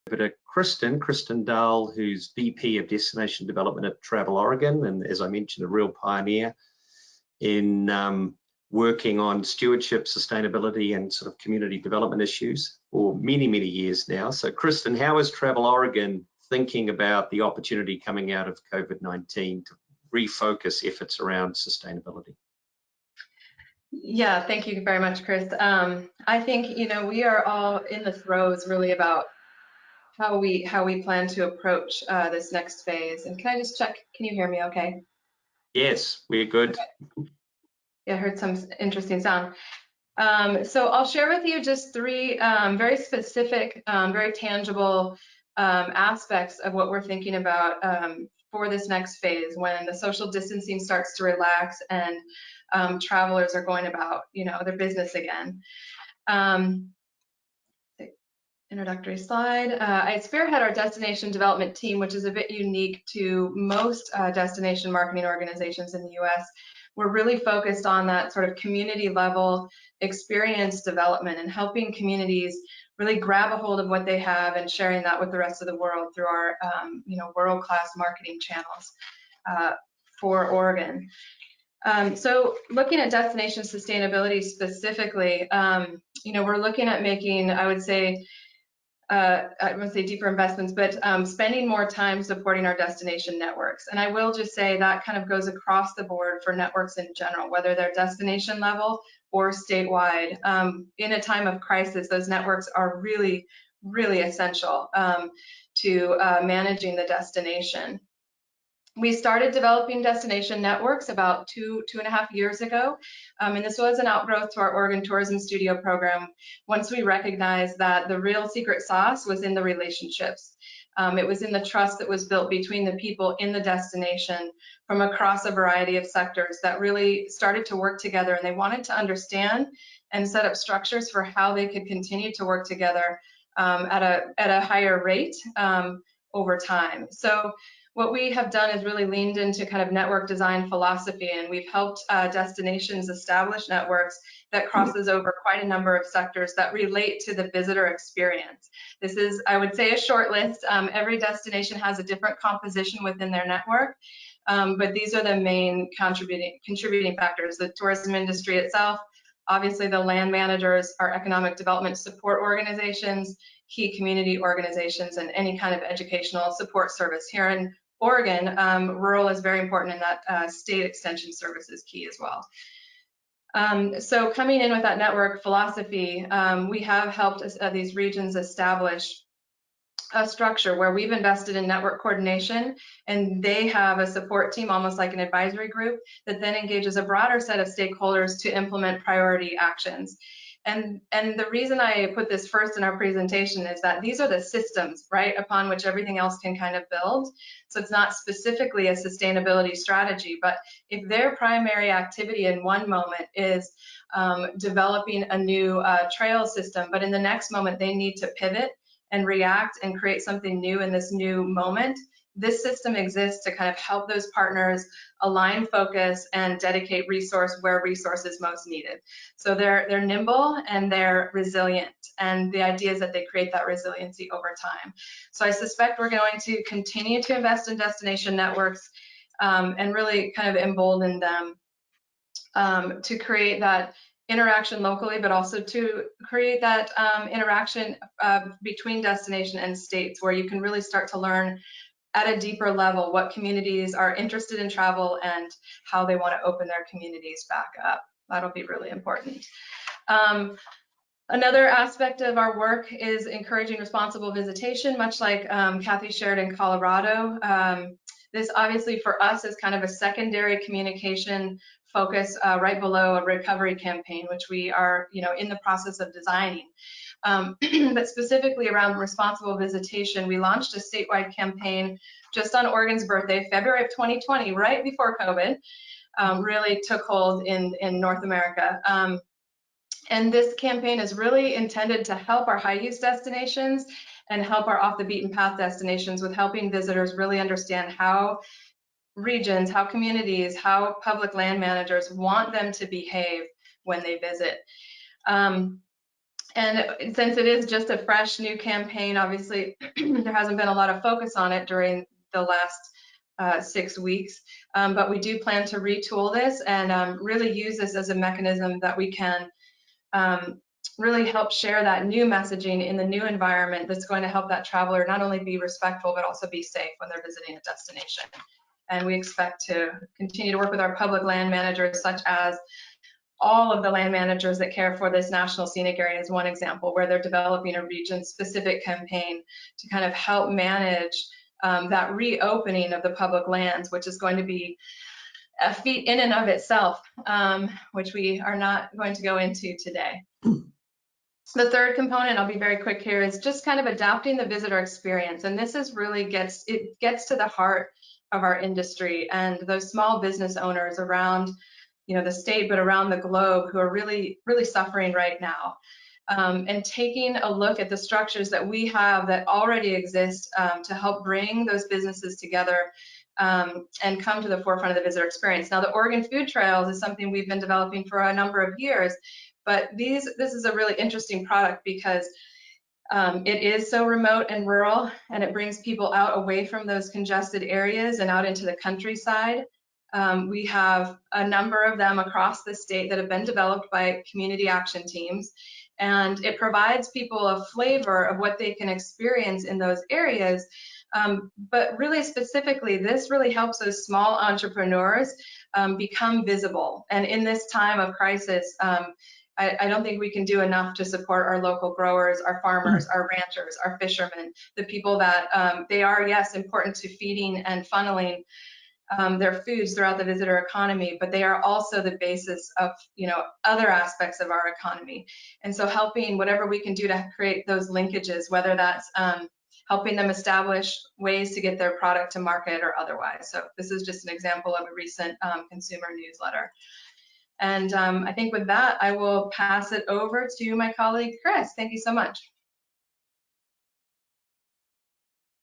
over to Kristin Dahl, who's VP of Destination Development at Travel Oregon, and as I mentioned, a real pioneer in working on stewardship, sustainability, and sort of community development issues for many, many years now. So Kristin, how is Travel Oregon thinking about the opportunity coming out of COVID-19 to refocus efforts around sustainability? Yeah, thank you very much, Chris. I think, we are all in the throes really about how we plan to approach this next phase. And can I just check, can you hear me okay? Yes, we're good. Okay. Yeah, I heard some interesting sound. So I'll share with you just three very specific, very tangible aspects of what we're thinking about for this next phase when the social distancing starts to relax and travelers are going about, their business again. Introductory slide. I spearhead our destination development team, which is a bit unique to most destination marketing organizations in the US. We're really focused on that sort of community level experience development and helping communities really grab a hold of what they have and sharing that with the rest of the world through our world-class marketing channels for Oregon. So looking at destination sustainability specifically, we're looking at making, I would say deeper investments, but spending more time supporting our destination networks. And I will just say that kind of goes across the board for networks in general, whether they're destination level or statewide. In a time of crisis, those networks are really, really essential to managing the destination. We started developing destination networks about two and a half years ago, and this was an outgrowth to our Oregon Tourism Studio program once we recognized that the real secret sauce was in the relationships. It was in the trust that was built between the people in the destination from across a variety of sectors that really started to work together, and they wanted to understand and set up structures for how they could continue to work together at a higher rate over time. So what we have done is really leaned into kind of network design philosophy, and we've helped destinations establish networks that crosses over quite a number of sectors that relate to the visitor experience. This is, I would say, a short list. Every destination has a different composition within their network, but these are the main contributing factors. The tourism industry itself, obviously the land managers, our economic development support organizations, key community organizations, and any kind of educational support service. Here in Oregon, rural is very important, and that state extension service is key as well. So coming in with that network philosophy, we have helped these regions establish a structure where we've invested in network coordination, and they have a support team, almost like an advisory group, that then engages a broader set of stakeholders to implement priority actions. And the reason I put this first in our presentation is that these are the systems, right, upon which everything else can kind of build. So it's not specifically a sustainability strategy, but if their primary activity in one moment is developing a new trail system, but in the next moment they need to pivot and react and create something new in this new moment, this system exists to kind of help those partners align focus and dedicate resource where resource is most needed. So they're nimble and they're resilient, and the idea is that they create that resiliency over time. So I suspect we're going to continue to invest in destination networks and really kind of embolden them to create that interaction locally, but also to create that interaction between destination and states, where you can really start to learn at a deeper level what communities are interested in travel and how they want to open their communities back up. That'll be really important. Another aspect of our work is encouraging responsible visitation, much like Kathy shared in Colorado. This obviously for us is kind of a secondary communication focus right below a recovery campaign, which we are in the process of designing. But specifically around responsible visitation, we launched a statewide campaign just on Oregon's birthday, February of 2020, right before COVID really took hold in North America. And this campaign is really intended to help our high-use destinations and help our off-the-beaten-path destinations with helping visitors really understand how regions, how communities, how public land managers want them to behave when they visit. And since it is just a fresh new campaign, obviously there hasn't been a lot of focus on it during the last 6 weeks, but we do plan to retool this and really use this as a mechanism that we can really help share that new messaging in the new environment that's going to help that traveler not only be respectful but also be safe when they're visiting a destination. And we expect to continue to work with our public land managers, such as all of the land managers that care for this national scenic area is one example, where they're developing a region-specific campaign to kind of help manage that reopening of the public lands, which is going to be a feat in and of itself, which we are not going to go into today. The third component, I'll be very quick here, is just kind of adapting the visitor experience. And this is really gets to the heart of our industry and those small business owners around the state, but around the globe, who are really suffering right now. And taking a look at the structures that we have that already exist to help bring those businesses together and come to the forefront of the visitor experience. Now, the Oregon Food Trails is something we've been developing for a number of years, but this is a really interesting product because it is so remote and rural, and it brings people out away from those congested areas and out into the countryside. We have a number of them across the state that have been developed by community action teams, and it provides people a flavor of what they can experience in those areas. But really specifically, this really helps those small entrepreneurs become visible. And in this time of crisis, I don't think we can do enough to support our local growers, our farmers, our ranchers, our fishermen, the people that they are, yes, important to feeding and funneling their foods throughout the visitor economy, but they are also the basis of other aspects of our economy. And so helping whatever we can do to create those linkages, whether that's helping them establish ways to get their product to market or otherwise. So this is just an example of a recent consumer newsletter. And I think with that, I will pass it over to my colleague, Chris. Thank you so much.